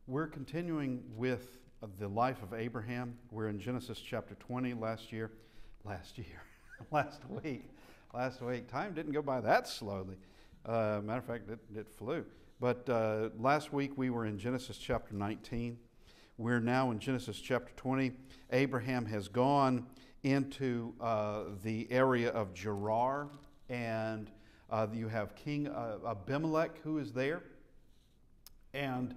We're continuing with the life of Abraham. We're in Genesis chapter 20 last week. Time didn't go by that slowly. Matter of fact, it flew. But last week we were in Genesis chapter 19. We're now in Genesis chapter 20. Abraham has gone into the area of Gerar, and you have King Abimelech who is there. And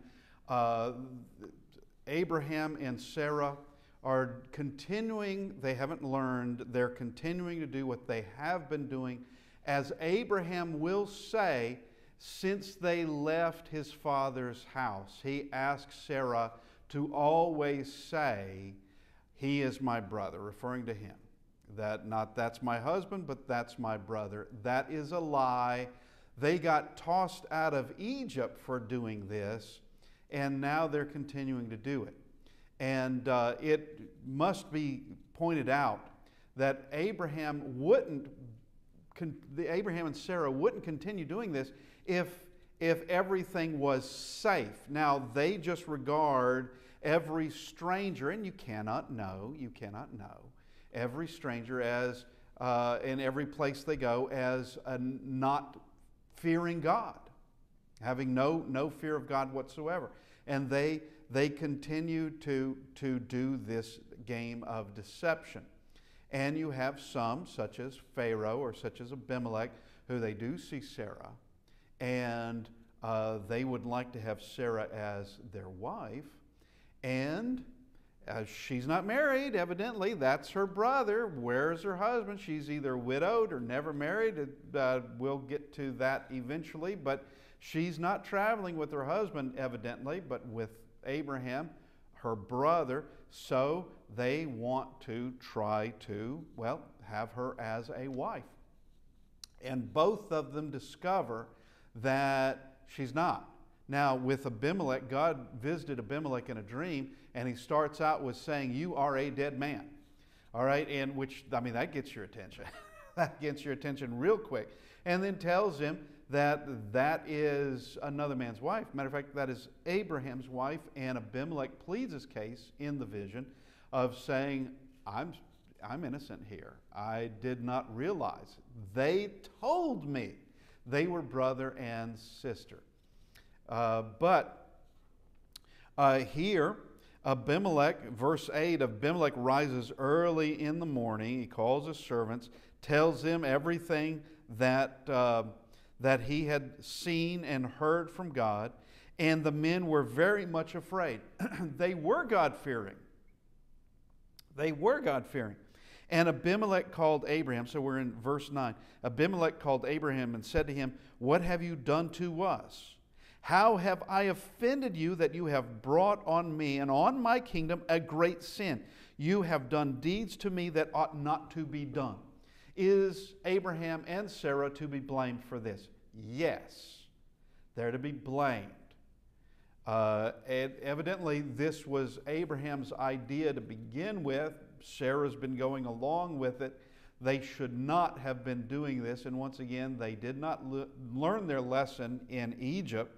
Abraham and Sarah are continuing, they haven't learned, they're continuing to do what they have been doing, as Abraham will say, since they left his father's house. He asks Sarah to always say, he is my brother, referring to him. That not that's my husband, but that's my brother. That is a lie. They got tossed out of Egypt for doing this, and now they're continuing to do it. And it must be pointed out that Abraham and Sarah wouldn't continue doing this if everything was safe. Now, they just regard every stranger, and you cannot know every stranger as, in every place they go, as not fearing God, having no fear of God whatsoever. And they continue to do this game of deception. And you have some, such as Pharaoh or such as Abimelech, who they do see Sarah, and they would like to have Sarah as their wife. And she's not married, evidently. That's her brother. Where's her husband? She's either widowed or never married. We'll get to that eventually. But she's not traveling with her husband, evidently, but with Abraham, her brother. So they want to try to, well, have her as a wife. And both of them discover that she's not. Now, with Abimelech, God visited Abimelech in a dream, and he starts out with saying, you are a dead man. All right, and which, I mean, that gets your attention. That gets your attention real quick. And then tells him that that is another man's wife. Matter of fact, that is Abraham's wife, and Abimelech pleads his case in the vision of saying, I'm innocent here. I did not realize. They told me they were brother and sister. But here, Abimelech, verse 8, Abimelech rises early in the morning. He calls his servants, tells them everything that he had seen and heard from God, and the men were very much afraid. They were God-fearing. They were God-fearing. And Abimelech called Abraham, so we're in verse 9. Abimelech called Abraham and said to him, what have you done to us? How have I offended you that you have brought on me and on my kingdom a great sin? You have done deeds to me that ought not to be done. Is Abraham and Sarah to be blamed for this? Yes, they're to be blamed. And evidently, this was Abraham's idea to begin with. Sarah's been going along with it. They should not have been doing this. And once again, they did not learn their lesson in Egypt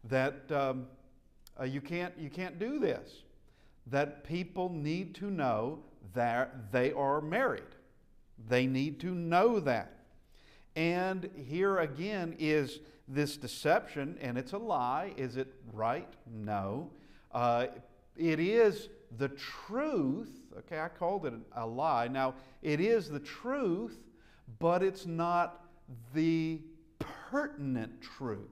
that you can't do this. That people need to know that they are married. They need to know that. And here again is this deception, and it's a lie. Is it right? No. It is the truth. Okay, I called it a lie. Now, it is the truth, but it's not the pertinent truth.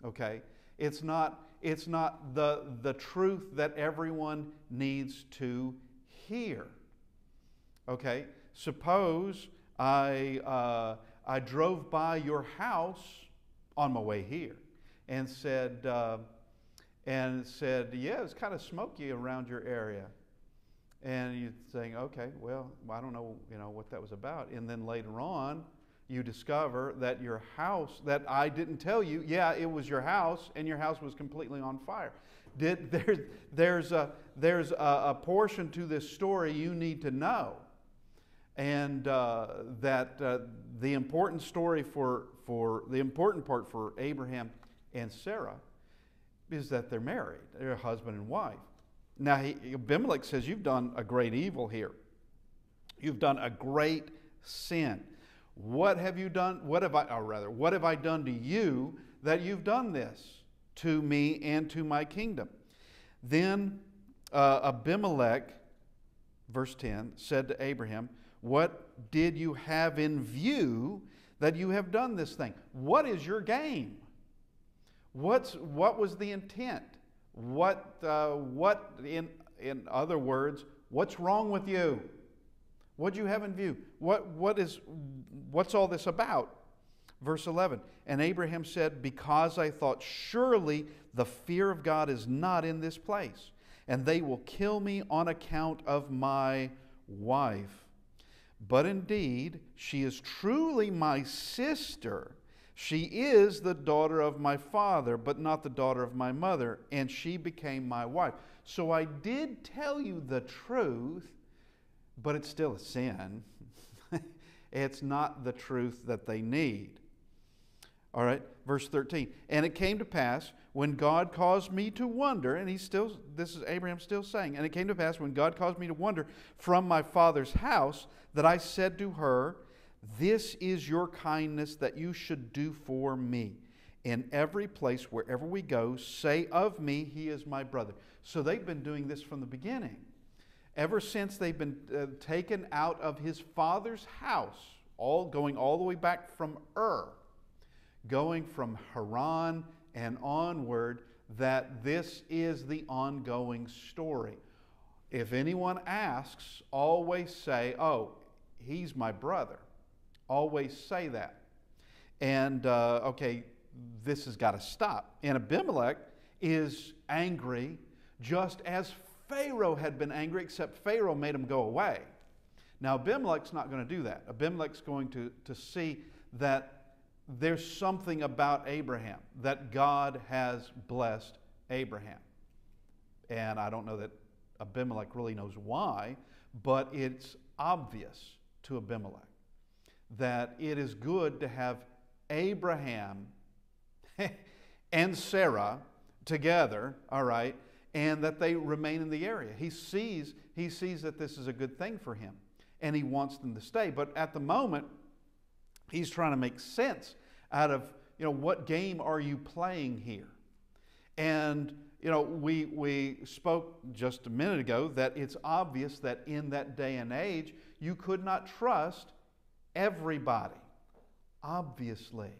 Okay? It's not the truth that everyone needs to hear. Okay? Suppose I drove by your house on my way here and said, yeah, it's kind of smoky around your area. And you're saying, okay, well, I don't know, what that was about. And then later on, you discover that your house, that I didn't tell you, yeah, it was your house, and your house was completely on fire. There's a portion to this story you need to know. And that the important story the important part for Abraham and Sarah is that they're married. They're a husband and wife. Now, Abimelech says, you've done a great evil here. You've done a great sin. What have you done? What have I done to you that you've done this to me and to my kingdom? Then Abimelech, verse 10, said to Abraham, what did you have in view that you have done this thing? What is your game? What was the intent? What in other words, what's wrong with you? What do you have in view? What's all this about? Verse 11, and Abraham said, because I thought surely the fear of God is not in this place, and they will kill me on account of my wife. But indeed, she is truly my sister. She is the daughter of my father, but not the daughter of my mother, and she became my wife. So I did tell you the truth, but it's still a sin. It's not the truth that they need. All right, verse 13. And it came to pass when God caused me to wander, and this is Abraham still saying, and it came to pass when God caused me to wander from my father's house, that I said to her, this is your kindness that you should do for me. In every place, wherever we go, say of me, he is my brother. So they've been doing this from the beginning. Ever since they've been taken out of his father's house, going all the way back from going from Haran and onward, that this is the ongoing story. If anyone asks, always say, oh, he's my brother. Always say that. And, okay, this has got to stop. And Abimelech is angry just as Pharaoh had been angry, except Pharaoh made him go away. Now, Abimelech's not going to do that. Abimelech's going to see that there's something about Abraham, that God has blessed Abraham. And I don't know that Abimelech really knows why, but it's obvious to Abimelech that it is good to have Abraham and Sarah together, all right, and that they remain in the area. He sees that this is a good thing for him, and he wants them to stay. But at the moment, he's trying to make sense out of, what game are you playing here? And, we spoke just a minute ago that it's obvious that in that day and age, you could not trust everybody. Obviously.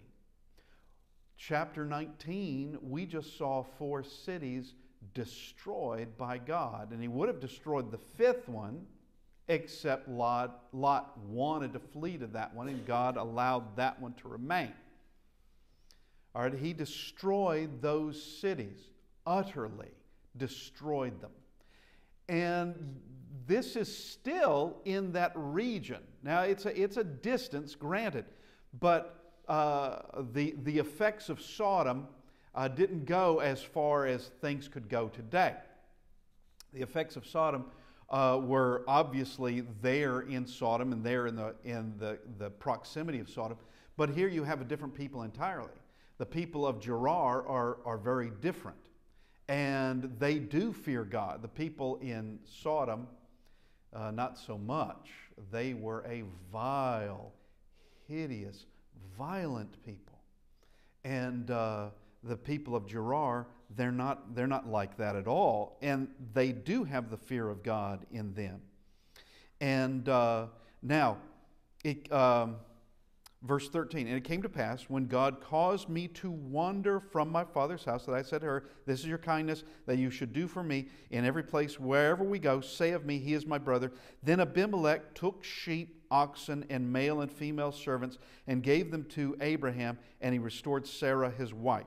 Chapter 19, we just saw 4 cities destroyed by God. And he would have destroyed the 5th one, except Lot wanted to flee to that one, and God allowed that one to remain. All right, he destroyed those cities, utterly destroyed them. And this is still in that region. Now, it's a distance, granted, but the effects of Sodom didn't go as far as things could go today. The effects of Sodom were obviously there in Sodom and there in the proximity of Sodom, but here you have a different people entirely. The people of Gerar are very different, and they do fear God. The people in Sodom, not so much. They were a vile, hideous, violent people. And the people of Gerar, they're not like that at all. And they do have the fear of God in them. And now, verse 13, and it came to pass when God caused me to wander from my father's house, that I said to her, this is your kindness that you should do for me in every place, wherever we go, say of me, he is my brother. Then Abimelech took sheep, oxen, and male and female servants, and gave them to Abraham, and he restored Sarah his wife.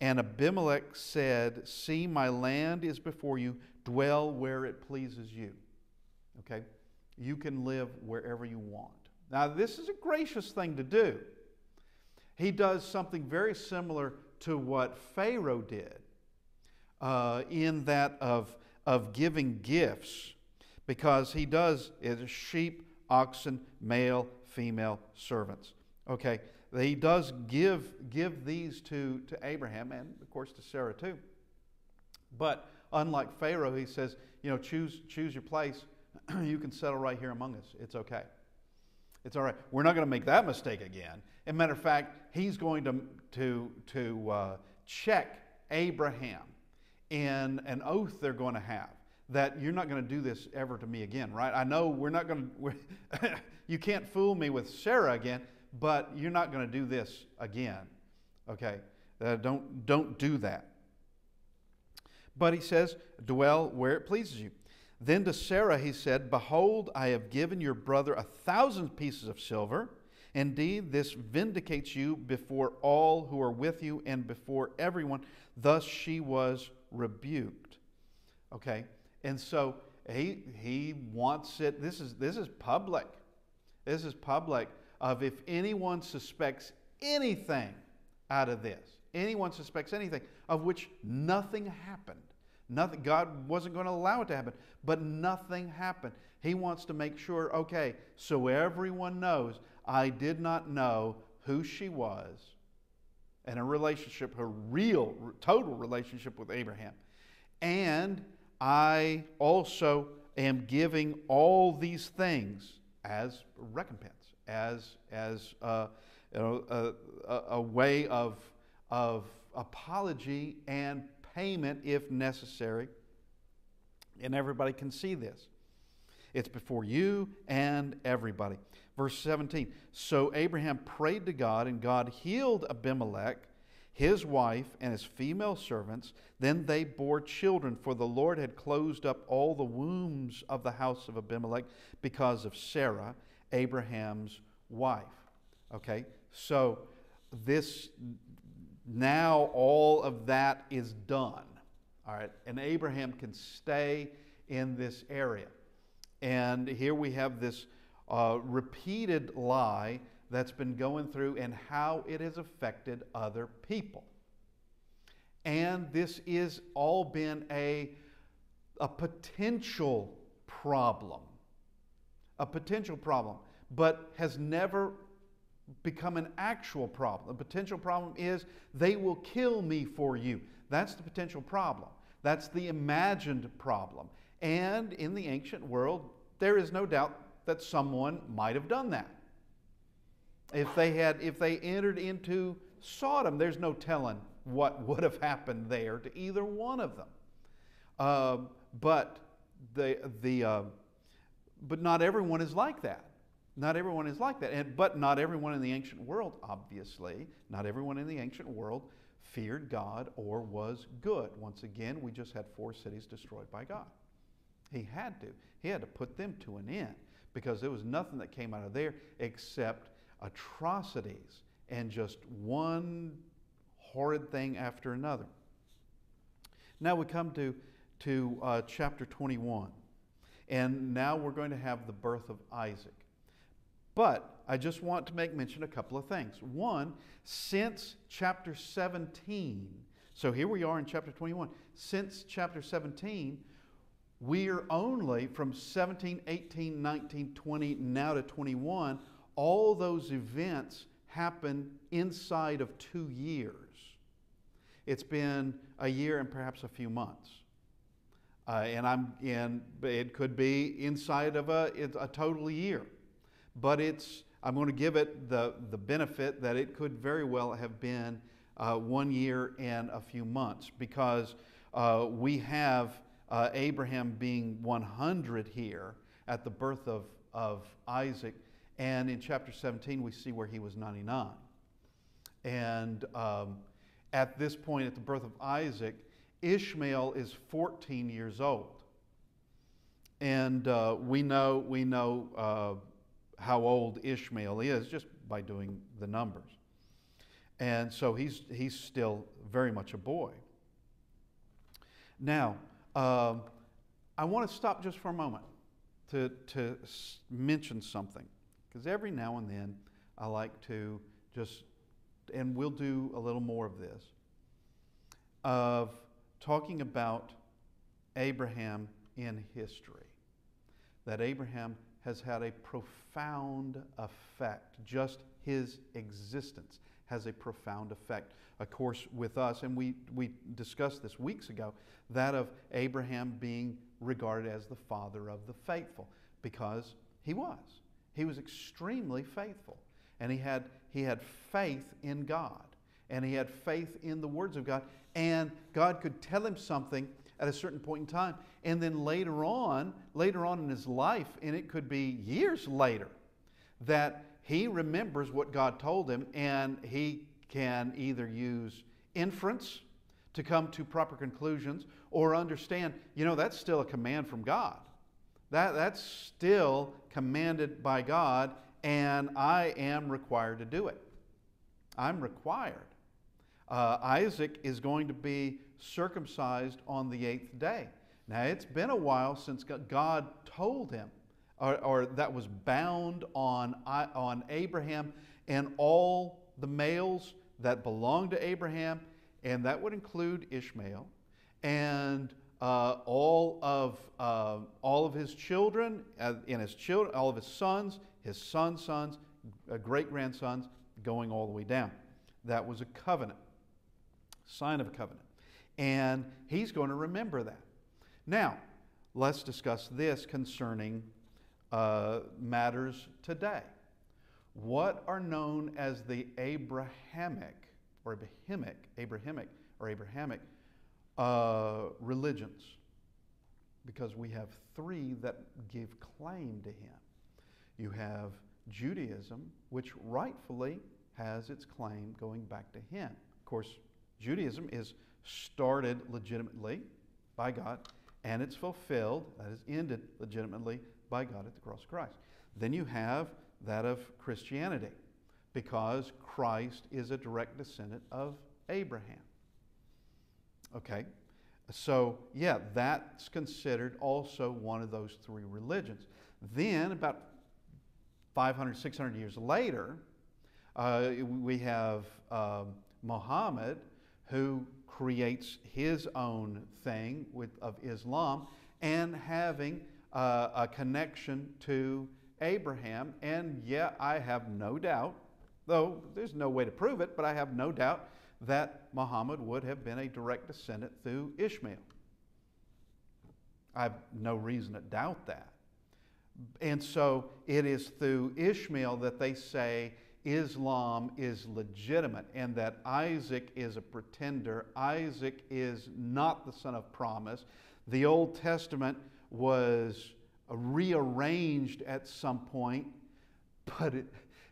And Abimelech said, see, my land is before you, dwell where it pleases you. Okay? You can live wherever you want. Now, this is a gracious thing to do. He does something very similar to what Pharaoh did in that of giving gifts, because he does it sheep, oxen, male, female servants. Okay, He does give these to Abraham, and of course to Sarah too. But unlike Pharaoh, he says, choose your place. You can settle right here among us. It's okay. It's all right. We're not going to make that mistake again. As a matter of fact, he's going to check Abraham in an oath they're going to have, that you're not going to do this ever to me again, right? I know we're not going to, you can't fool me with Sarah again, but you're not going to do this again, okay? Don't do that. But he says, dwell where it pleases you. Then to Sarah he said, behold, I have given your brother 1,000 pieces of silver. Indeed, this vindicates you before all who are with you and before everyone. Thus she was rebuked. Okay, and so he wants it. This is public. This is public. Of if anyone suspects anything out of this, anyone suspects anything of which nothing happened. Nothing. God wasn't going to allow it to happen, but nothing happened. He wants to make sure, okay, so everyone knows I did not know who she was and her relationship, her real, total relationship with Abraham. And I also am giving all these things as recompense, as a way of apology and payment if necessary. And everybody can see this. It's before you and everybody. Verse 17, so Abraham prayed to God, and God healed Abimelech, his wife, and his female servants. Then they bore children, for the Lord had closed up all the wombs of the house of Abimelech because of Sarah, Abraham's wife. Okay, so this, now all of that is done. All right, and Abraham can stay in this area. And here we have this repeated lie that's been going through and how it has affected other people. And this is all been a potential problem. A potential problem, but has never become an actual problem. The potential problem is they will kill me for you. That's the potential problem. That's the imagined problem. And in the ancient world, there is no doubt that someone might have done that. If they entered into Sodom, there's no telling what would have happened there to either one of them. But not everyone is like that. Not everyone is like that. But not everyone in the ancient world, obviously, not everyone in the ancient world feared God or was good. Once again, we just had 4 cities destroyed by God. He had to. He had to put them to an end because there was nothing that came out of there except atrocities and just one horrid thing after another. Now we come to chapter 21. And now we're going to have the birth of Isaac. But I just want to make mention of a couple of things. One, since chapter 17, so here we are in chapter 21. Since chapter 17, we are only from 17, 18, 19, 20, now to 21. All those events happen inside of 2 years. It's been a year and perhaps a few months. It could be inside of a total year. But I'm going to give it the benefit that it could very well have been 1 year and a few months, because we have Abraham being 100 here at the birth of Isaac, and in chapter 17 we see where he was 99. And at this point, at the birth of Isaac, Ishmael is 14 years old. And we know how old Ishmael is just by doing the numbers. And so he's still very much a boy. Now, I want to stop just for a moment to mention something, because every now and then I like to just, and we'll do a little more of this, of talking about Abraham in history. That Abraham has had a profound effect, just his existence has a profound effect. Of course, with us, and we discussed this weeks ago, that of Abraham being regarded as the father of the faithful, because he was. He was extremely faithful. And he had faith in God. And he had faith in the words of God. And God could tell him something at a certain point in time. And then later on in his life, and it could be years later, that he remembers what God told him, and he can either use inference to come to proper conclusions, or understand, that's still a command from God. That's still commanded by God, and I am required to do it. I'm required. Isaac is going to be circumcised on the 8th day. Now, it's been a while since God told him, or that was bound on Abraham and all the males that belonged to Abraham, and that would include Ishmael, and all of his children, all of his sons, his sons' sons, great-grandsons, going all the way down. That was a covenant, sign of a covenant. And he's going to remember that. Now, let's discuss this concerning matters today. What are known as the Abrahamic religions? Because we have three that give claim to him. You have Judaism, which rightfully has its claim going back to him. Of course, Judaism is started legitimately by God, and it's fulfilled, that is ended legitimately by God at the cross of Christ. Then you have that of Christianity, because Christ is a direct descendant of Abraham. Okay, so yeah, that's considered also one of those three religions. Then about 500, 600 years later, we have Muhammad, who creates his own thing of Islam, and having a connection to Abraham. And yeah, I have no doubt, though there's no way to prove it, but I have no doubt that Muhammad would have been a direct descendant through Ishmael. I have no reason to doubt that. And so it is through Ishmael that they say Islam is legitimate, and that Isaac is a pretender. Isaac is not the son of promise. The Old Testament was rearranged at some point, but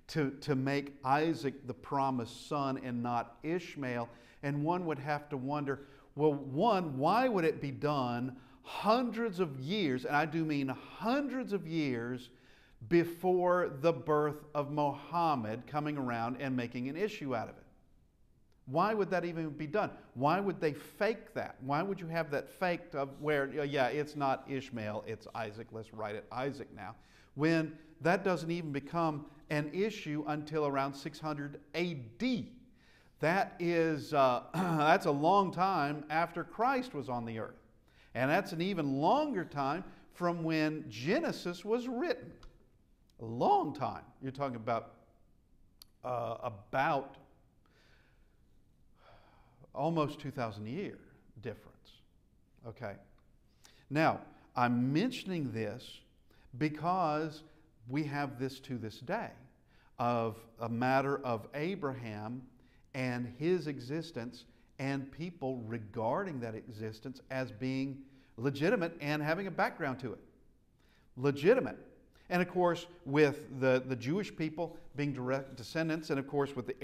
to make Isaac the promised son and not Ishmael. And one would have to wonder, well, one, why would it be done hundreds of years, and I do mean hundreds of years, before the birth of Muhammad coming around and making an issue out of it? Why would that even be done? Why would they fake that? Why would you have that faked of where, yeah, it's not Ishmael, it's Isaac, let's write it Isaac now, when that doesn't even become an issue until around 600 AD. That is, that's a long time after Christ was on the earth. And that's an even longer time from when Genesis was written. A long time. You're talking about almost 2,000 year difference. Okay. Now, I'm mentioning this because we have this to this day of a matter of Abraham and his existence, and people regarding that existence as being legitimate and having a background to it. Legitimate. And of course, with the Jewish people being direct descendants, and of course with the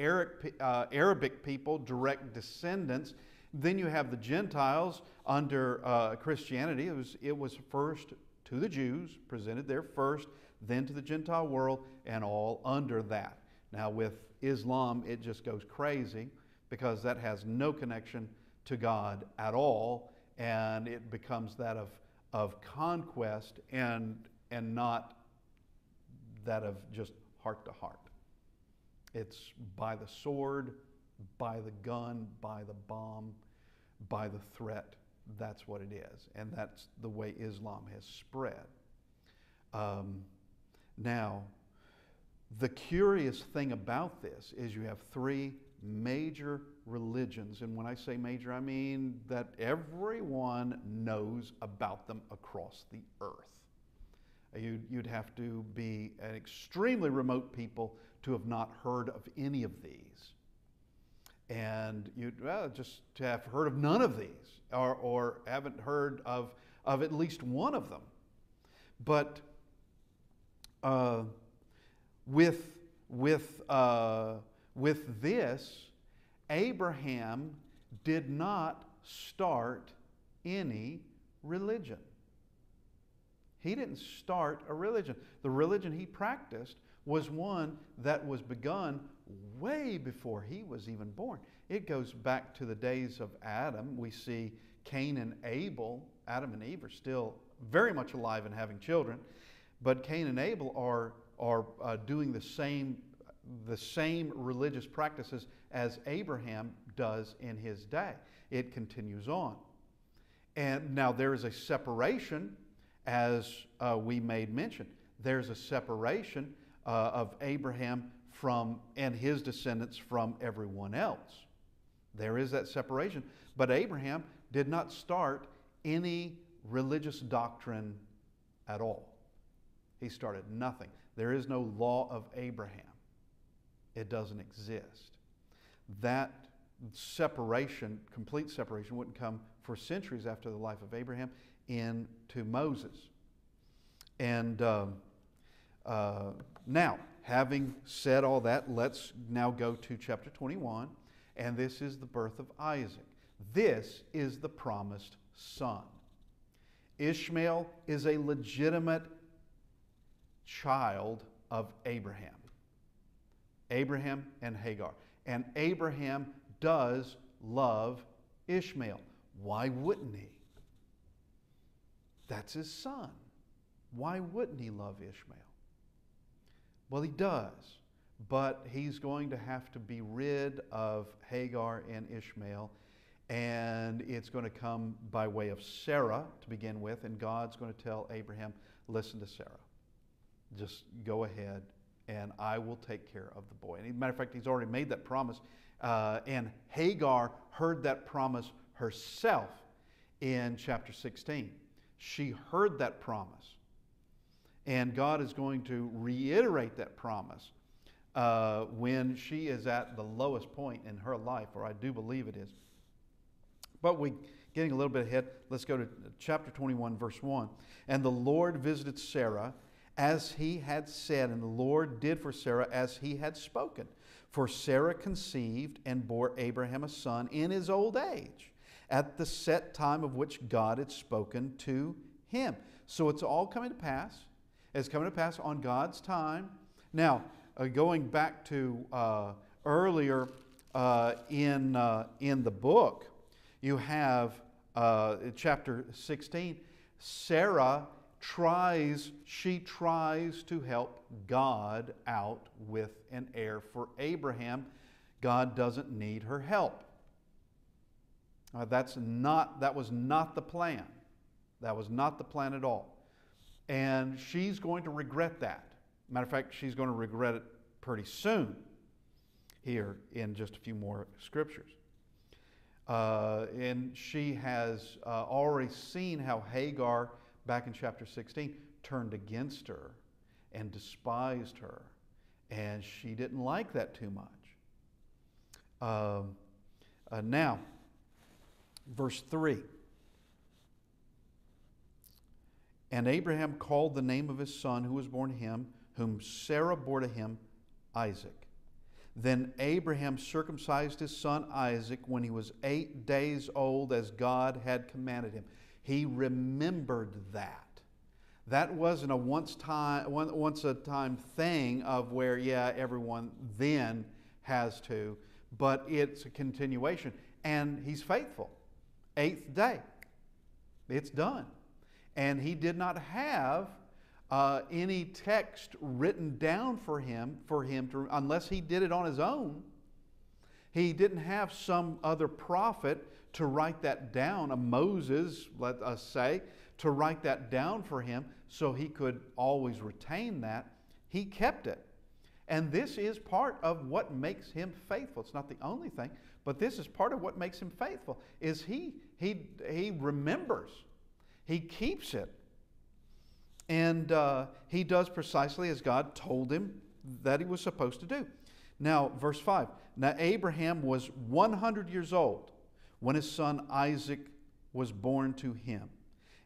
Arabic people, direct descendants, then you have the Gentiles under Christianity. It was first to the Jews, presented there first, then to the Gentile world, and all under that. Now with Islam, it just goes crazy, because that has no connection to God at all, and it becomes that of conquest and not that of just heart to heart. It's by the sword, by the gun, by the bomb, by the threat. That's what it is, and that's the way Islam has spread. Now, The curious thing about this is you have three major religions. And when I say major, I mean that everyone knows about them across the earth. You'd have to be an extremely remote people to have not heard of any of these. And you'd just to have heard of none of these, or haven't heard of at least one of them. But with this, Abraham did not start any religion. He didn't start a religion. The religion he practiced was one that was begun way before he was even born. It goes back to the days of Adam. We see Cain and Abel. Adam and Eve are still very much alive and having children, but Cain and Abel are doing the same religious practices as Abraham does in his day. It continues on. And now there is a separation, as we made mention. There's a separation of Abraham and his descendants from everyone else. There is that separation. But Abraham did not start any religious doctrine at all. He started nothing. There is no law of Abraham. It doesn't exist. That separation, complete separation, wouldn't come for centuries after the life of Abraham into Moses. And now, having said all that, let's now go to chapter 21, and this is the birth of Isaac. This is the promised son. Ishmael is a legitimate child of Abraham. Abraham and Hagar. And Abraham does love Ishmael. Why wouldn't he? That's his son. Why wouldn't he love Ishmael? Well, he does. But he's going to have to be rid of Hagar and Ishmael. And it's going to come by way of Sarah to begin with. And God's going to tell Abraham, listen to Sarah. Just go ahead and I will take care of the boy. And as a matter of fact, he's already made that promise. And Hagar heard that promise herself in chapter 16. She heard that promise. And God is going to reiterate that promise when she is at the lowest point in her life, or I do believe it is. But we're getting a little bit ahead. Let's go to chapter 21, verse 1. And the Lord visited Sarah as he had said, and the Lord did for Sarah as he had spoken. For Sarah conceived and bore Abraham a son in his old age, at the set time of which God had spoken to him. So it's all coming to pass. It's coming to pass on God's time. Now, going back to earlier in the book, you have chapter 16. Sarah tries to help God out with an heir for Abraham. God doesn't need her help. That was not the plan. That was not the plan at all. And she's going to regret that. Matter of fact, she's going to regret it pretty soon here in just a few more scriptures. And she has already seen how Hagar, back in chapter 16, turned against her and despised her. And she didn't like that too much. Now, verse 3. And Abraham called the name of his son who was born to him, whom Sarah bore to him, Isaac. Then Abraham circumcised his son Isaac when he was 8 days old, as God had commanded him. He remembered that. That wasn't a once a time thing of where, yeah, everyone then has to, but it's a continuation. And he's faithful. 8th day. It's done. And he did not have any text written down for him to, unless he did it on his own. He didn't have some other prophet to write that down, a Moses, let us say, to write that down for him so he could always retain that. He kept it. And this is part of what makes him faithful. It's not the only thing, but this is part of what makes him faithful, is he remembers. He keeps it. And he does precisely as God told him that he was supposed to do. Now, verse 5. Now Abraham was 100 years old when his son Isaac was born to him.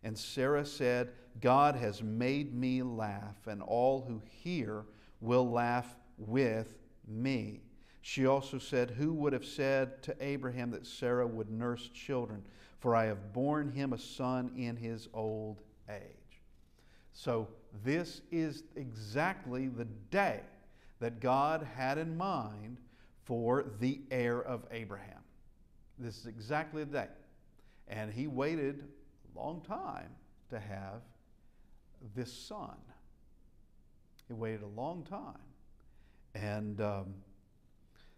And Sarah said, God has made me laugh, and all who hear will laugh with me. She also said, who would have said to Abraham that Sarah would nurse children? For I have borne him a son in his old age. So this is exactly the day that God had in mind for the heir of Abraham. This is exactly the day. And he waited a long time to have this son. He waited a long time. And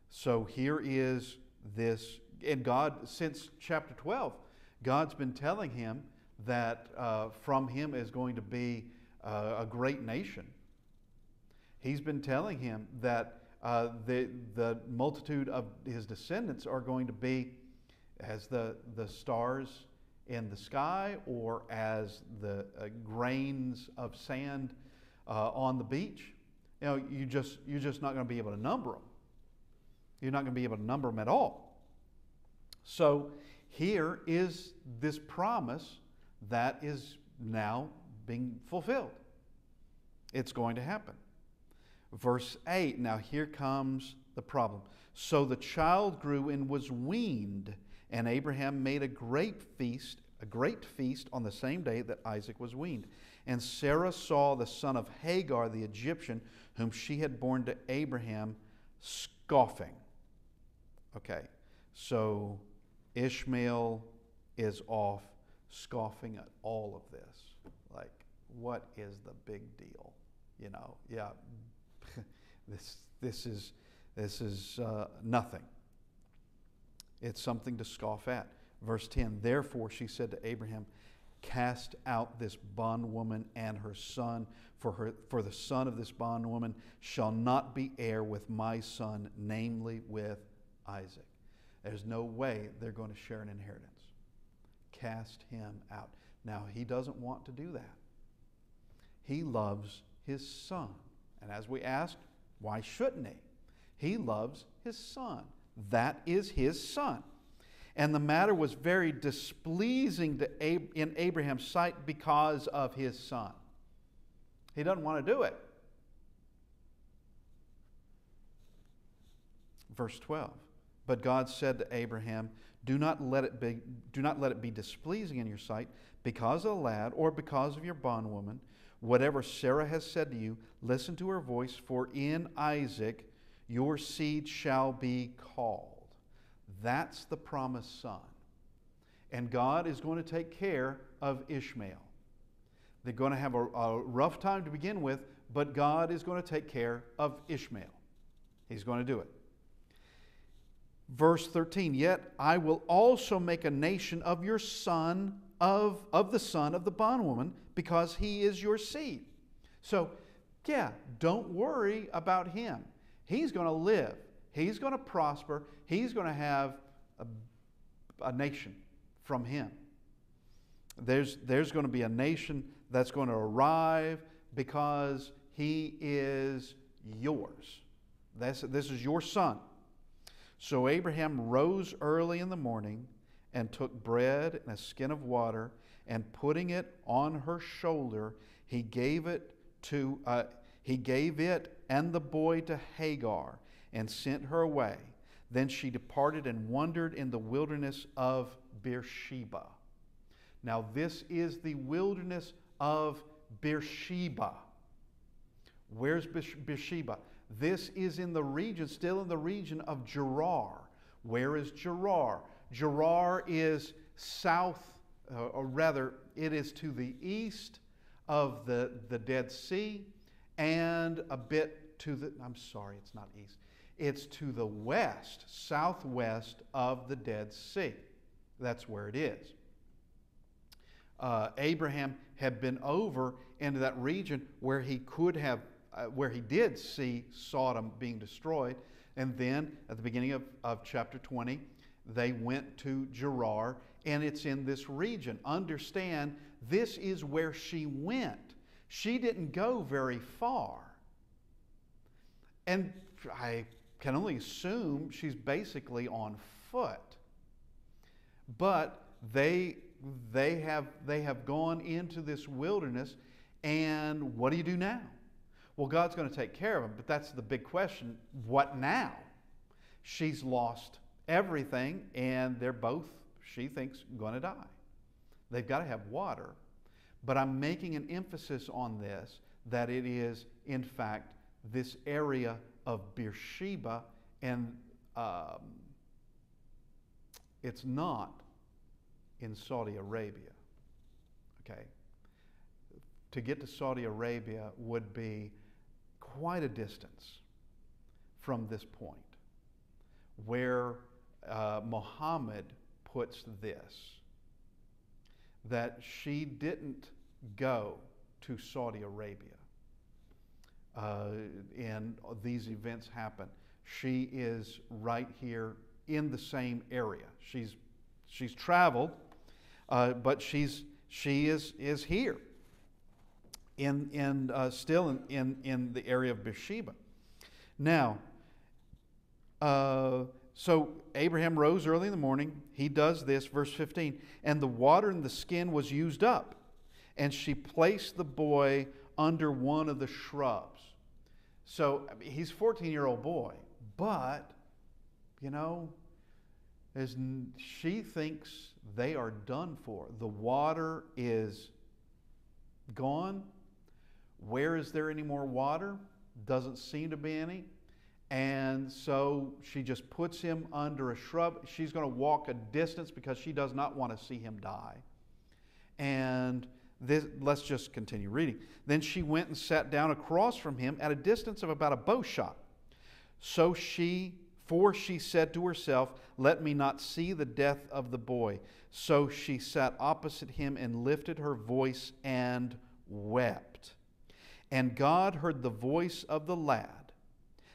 so here is this. And God, since chapter 12, God's been telling him that from him is going to be a great nation. He's been telling him that the multitude of his descendants are going to be as the stars in the sky, or as the grains of sand on the beach. You know, you're just not going to be able to number them. You're not going to be able to number them at all. So here is this promise that is now being fulfilled. It's going to happen. Verse 8, now here comes the problem. So the child grew and was weaned, and Abraham made a great feast on the same day that Isaac was weaned. And Sarah saw the son of Hagar the Egyptian, whom she had borne to Abraham, scoffing. Okay, so Ishmael is off scoffing at all of this. Like, what is the big deal? You know, yeah, this is nothing. It's something to scoff at. Verse 10, therefore she said to Abraham, cast out this bondwoman and her son, for the son of this bondwoman shall not be heir with my son, namely with Isaac. There's no way they're going to share an inheritance. Cast him out. Now, he doesn't want to do that. He loves his son. And as we asked, why shouldn't he? He loves his son. That is his son. And the matter was very displeasing in Abraham's sight because of his son. He doesn't want to do it. Verse 12. But God said to Abraham, do not let it be displeasing in your sight because of the lad or because of your bondwoman. Whatever Sarah has said to you, listen to her voice, for in Isaac your seed shall be called. That's the promised son. And God is going to take care of Ishmael. They're going to have a rough time to begin with, but God is going to take care of Ishmael. He's going to do it. Verse 13, yet I will also make a nation of your son, of the son of the bondwoman, because he is your seed. So, yeah, don't worry about him. He's going to live. He's going to prosper. He's going to have a nation from him. There's going to be a nation that's going to arrive because he is yours. This is your son. So Abraham rose early in the morning and took bread and a skin of water, and putting it on her shoulder, he gave it and the boy to Hagar and sent her away. Then she departed and wandered in the wilderness of Beersheba. Now this is the wilderness of Beersheba. Where's Beersheba? This is in the region, still in the region of Gerar. Where is Gerar? Gerar is south, or rather, it is to the east of the Dead Sea, and a bit to the, I'm sorry, it's not east. It's to the west, southwest of the Dead Sea. That's where it is. Abraham had been over into that region where he could have where he did see Sodom being destroyed. And then at the beginning of chapter 20, they went to Gerar, and it's in this region. Understand, this is where she went. She didn't go very far. And I can only assume she's basically on foot. But they have gone into this wilderness, and what do you do now? Well, God's going to take care of them, but that's the big question. What now? She's lost everything, and they're both, she thinks, going to die. They've got to have water. But I'm making an emphasis on this, that it is, in fact, this area of Beersheba, and it's not in Saudi Arabia. Okay? To get to Saudi Arabia would be quite a distance from this point, where Muhammad puts this, that she didn't go to Saudi Arabia and these events happen. She is right here in the same area. She's traveled, but she is here still in the area of Beersheba. Now, so Abraham rose early in the morning. He does this, verse 15. And the water in the skin was used up, and she placed the boy under one of the shrubs. So he's a 14-year-old boy, but, you know, she thinks they are done for. The water is gone. Where is there any more water? Doesn't seem to be any. And so she just puts him under a shrub. She's going to walk a distance because she does not want to see him die. And let's just continue reading. Then she went and sat down across from him at a distance of about a bow shot. For she said to herself, "Let me not see the death of the boy." So she sat opposite him and lifted her voice and wept. And God heard the voice of the lad.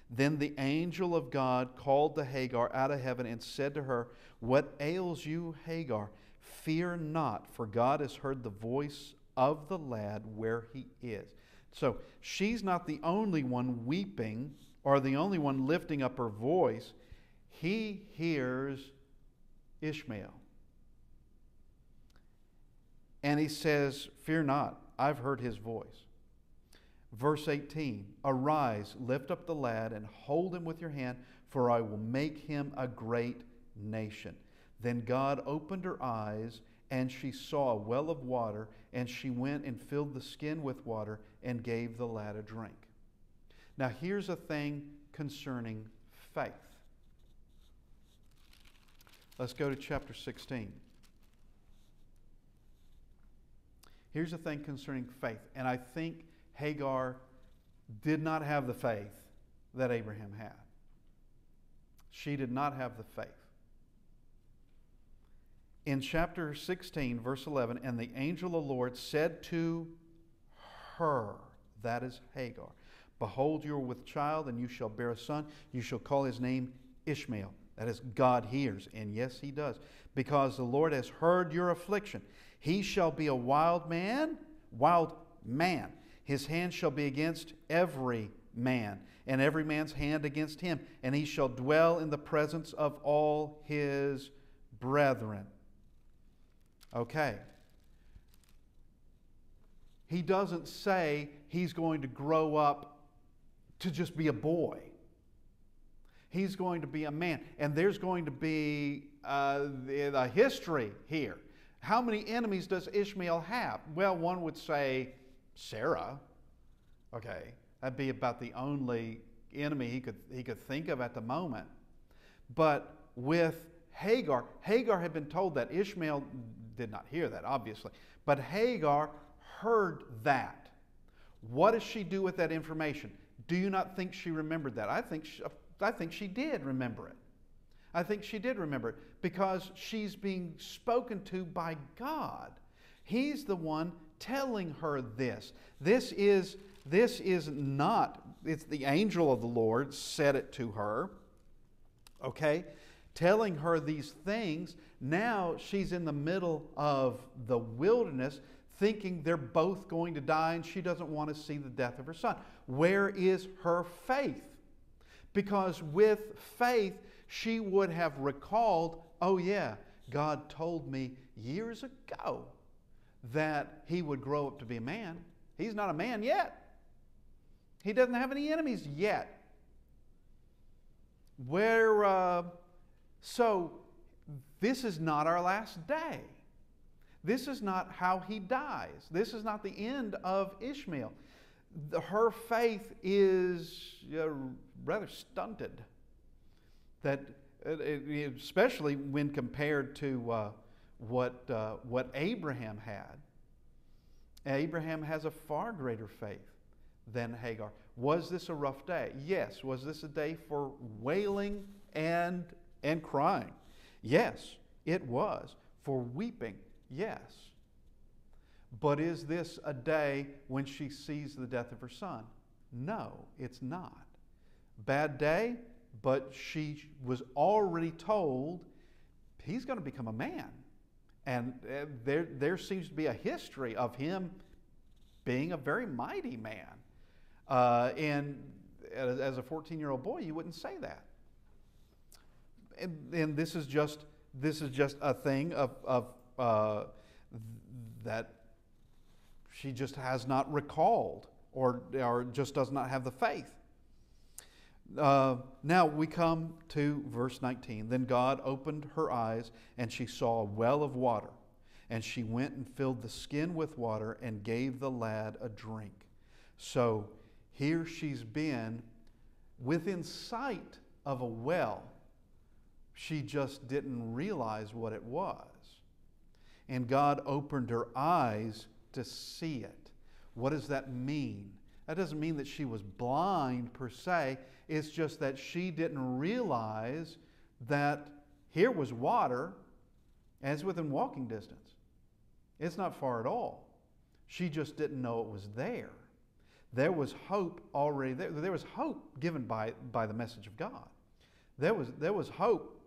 Then the angel of God called to Hagar out of heaven and said to her, "What ails you, Hagar? Fear not, for God has heard the voice of the lad where he is." So she's not the only one weeping or the only one lifting up her voice. He hears Ishmael. And he says, "Fear not, I've heard his voice." Verse 18, "Arise, lift up the lad and hold him with your hand, for I will make him a great nation." Then God opened her eyes, and she saw a well of water, and she went and filled the skin with water and gave the lad a drink. Now here's a thing concerning faith. Let's go to chapter 16. Here's a thing concerning faith, and I think Hagar did not have the faith that Abraham had. She did not have the faith. In chapter 16, verse 11, "And the angel of the Lord said to her," that is Hagar, "Behold, you are with child, and you shall bear a son. You shall call his name Ishmael." That is, God hears, and yes, he does. "Because the Lord has heard your affliction. He shall be a wild man. His hand shall be against every man, and every man's hand against him. And he shall dwell in the presence of all his brethren." Okay. He doesn't say he's going to grow up to just be a boy. He's going to be a man. And there's going to be a history here. How many enemies does Ishmael have? Well, one would say Sarah. Okay, that'd be about the only enemy he could think of at the moment. But with Hagar had been told that. Ishmael did not hear that, obviously. But Hagar heard that. What does she do with that information? Do you not think she remembered that? I think she did remember it. I think she did remember it because she's being spoken to by God. He's the one telling her this. This is this is not, it's the angel of the Lord said it to her, okay, telling her these things. Now she's in the middle of the wilderness thinking they're both going to die, and she doesn't want to see the death of her son. Where is her faith? Because with faith, she would have recalled, oh yeah, God told me years ago that he would grow up to be a man. He's not a man yet. He doesn't have any enemies yet. So this is not our last day. This is not how he dies. This is not the end of Ishmael. Her faith is rather stunted. That, especially when compared to what Abraham had. Abraham has a far greater faith than Hagar. Was this a rough day? Yes. Was this a day for wailing and crying? Yes, it was. For weeping? Yes. But is this a day when she sees the death of her son? No, it's not. Bad day, but she was already told he's going to become a man. And there seems to be a history of him being a very mighty man. And as a 14-year-old boy, you wouldn't say that. And this is just a thing of that she just has not recalled, or just does not have the faith. Now we come to verse 19. Then God opened her eyes, and she saw a well of water. And she went and filled the skin with water and gave the lad a drink. So here she's been within sight of a well. She just didn't realize what it was. And God opened her eyes to see it. What does that mean? That doesn't mean that she was blind per se. It's just that she didn't realize that here was water, and it's within walking distance. It's not far at all. She just didn't know it was there. There was hope already there. There was hope given by the message of God. There was hope.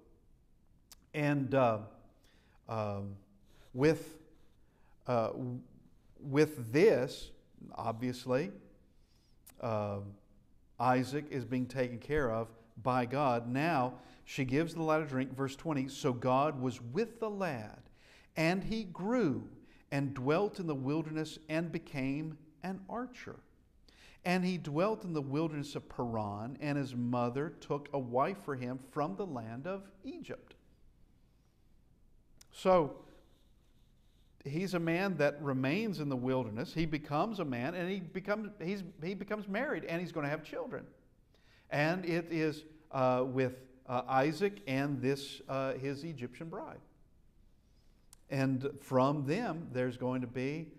And with this, obviously, Isaac is being taken care of by God. Now she gives the lad a drink. Verse 20, so God was with the lad, and he grew and dwelt in the wilderness and became an archer. And he dwelt in the wilderness of Paran, and his mother took a wife for him from the land of Egypt. So he's a man that remains in the wilderness. He becomes a man, and he becomes married, and he's going to have children. And it is with Isaac and this his Egyptian bride. And from them, there's going to be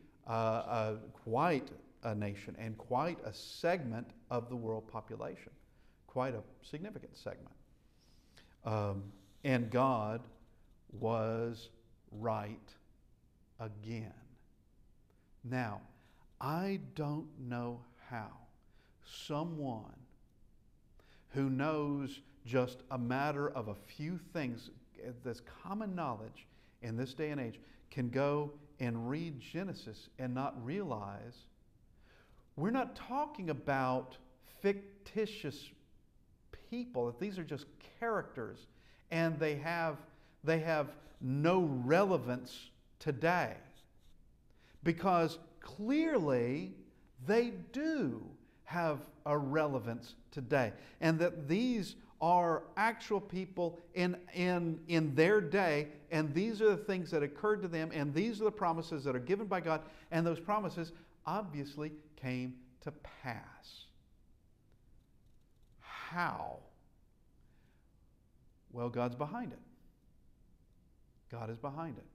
quite a nation and quite a segment of the world population, quite a significant segment. And God was right again. Now, I don't know how someone who knows just a matter of a few things, this common knowledge in this day and age, can go and read Genesis and not realize we're not talking about fictitious people, that these are just characters and they have no relevance today. Because clearly they do have a relevance today. And that these are actual people in their day, and these are the things that occurred to them, and these are the promises that are given by God, and those promises obviously came to pass. How? Well, God's behind it. God is behind it.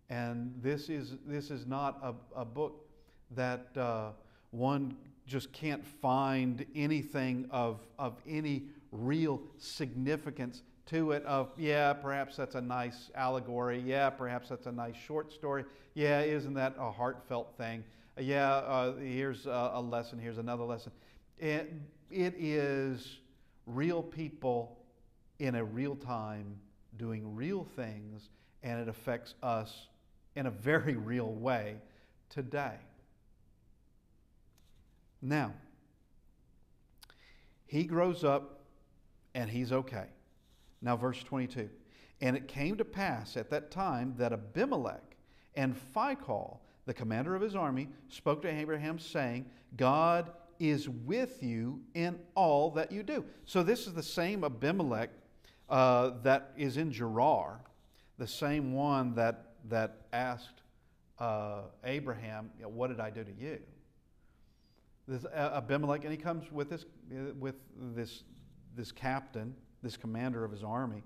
And this is not a book that one just can't find anything of any real significance to it of, yeah, perhaps that's a nice allegory. Yeah, perhaps that's a nice short story. Yeah, isn't that a heartfelt thing? Here's a lesson. Here's another lesson. It is real people in a real time doing real things, and it affects us in a very real way today. Now, he grows up and he's okay. Now, verse 22. And it came to pass at that time that Abimelech and Phicol, the commander of his army, spoke to Abraham, saying, God is with you in all that you do. So this is the same Abimelech that is in Gerar, the same one that asked Abraham, what did I do to you? This Abimelech, and he comes with this captain, this commander of his army.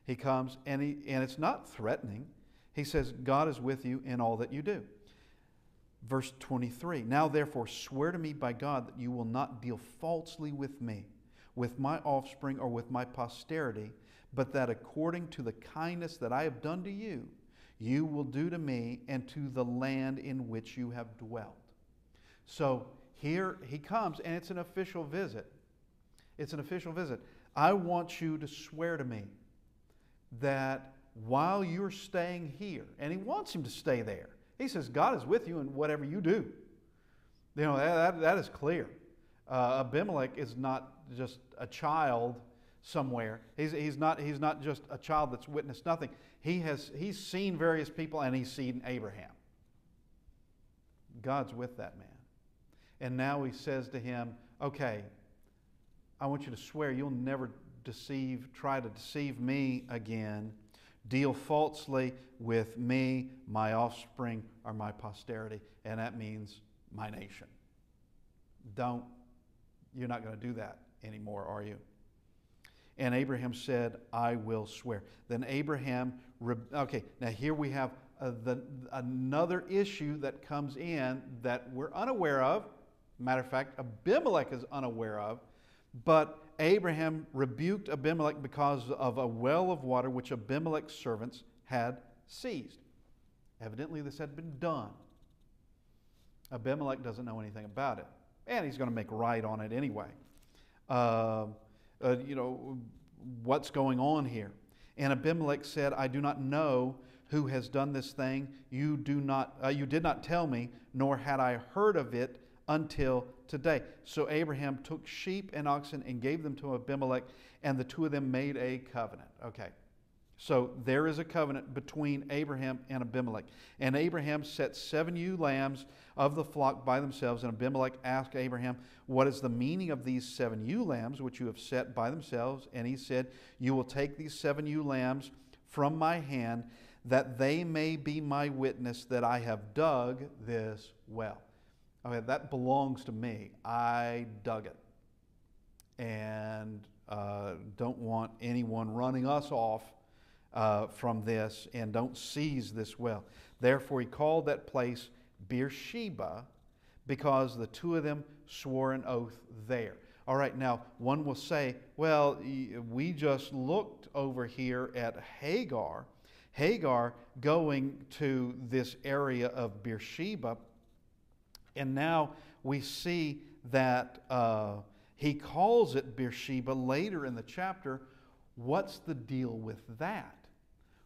He comes and it's not threatening. He says, God is with you in all that you do. Verse 23, now therefore swear to me by God that you will not deal falsely with me, with my offspring or with my posterity, but that according to the kindness that I have done to you, you will do to me and to the land in which you have dwelt. So here he comes, and it's an official visit. It's an official visit. I want you to swear to me that while you're staying here, and he wants him to stay there. He says, God is with you in whatever you do. You know, that is clear. Abimelech is not just a child somewhere. He's not just a child that's witnessed nothing. He's seen various people, and he's seen Abraham. God's with that man. And now he says to him, okay, I want you to swear you'll never try to deceive me again. Deal falsely with me, my offspring, or my posterity. And that means my nation. You're not going to do that anymore, are you? And Abraham said, I will swear. Then Abraham, okay, now here we have another issue that comes in that we're unaware of. Matter of fact, Abimelech is unaware of. But Abraham rebuked Abimelech because of a well of water which Abimelech's servants had seized. Evidently, this had been done. Abimelech doesn't know anything about it. And he's going to make right on it anyway. What's going on here? And Abimelech said, I do not know who has done this thing. You did not tell me, nor had I heard of it until today. So Abraham took sheep and oxen and gave them to Abimelech, and the two of them made a covenant. Okay, so there is a covenant between Abraham and Abimelech. And Abraham set 7 ewe lambs of the flock by themselves, and Abimelech asked Abraham, what is the meaning of these 7 ewe lambs which you have set by themselves? And he said, you will take these 7 ewe lambs from my hand, that they may be my witness that I have dug this well. Okay, that belongs to me. I dug it. And don't want anyone running us off from this, and don't seize this well. Therefore he called that place Beersheba, because the two of them swore an oath there. All right, now one will say, well, we just looked over here at Hagar going to this area of Beersheba, and now we see that he calls it Beersheba later in the chapter. What's the deal with that?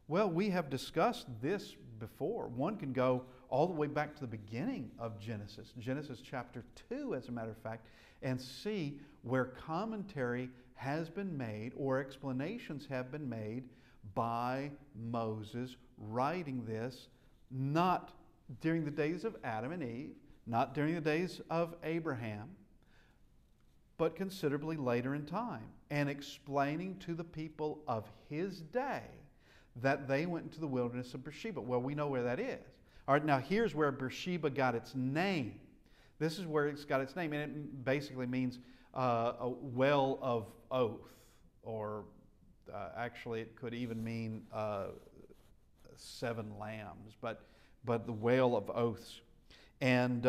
Well, we have discussed this before. One can go all the way back to the beginning of Genesis, Genesis chapter 2, as a matter of fact, and see where commentary has been made or explanations have been made by Moses writing this, not during the days of Adam and Eve, not during the days of Abraham, but considerably later in time, and explaining to the people of his day that they went into the wilderness of Beersheba. Well, we know where that is. All right, now here's where Beersheba got its name. This is where it's got its name, and it basically means a well of oath, or actually it could even mean 7 lambs, but the well of oaths. And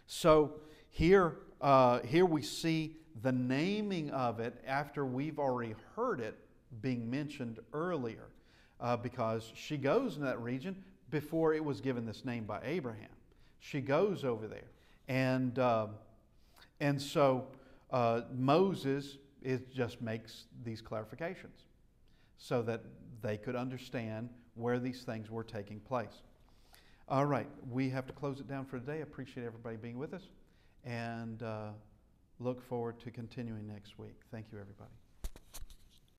so here we see the naming of it after we've already heard it being mentioned earlier, because she goes in that region before it was given this name by Abraham. She goes over there. And so Moses just makes these clarifications so that they could understand where these things were taking place. All right, we have to close it down for today. I appreciate everybody being with us, and look forward to continuing next week. Thank you, everybody.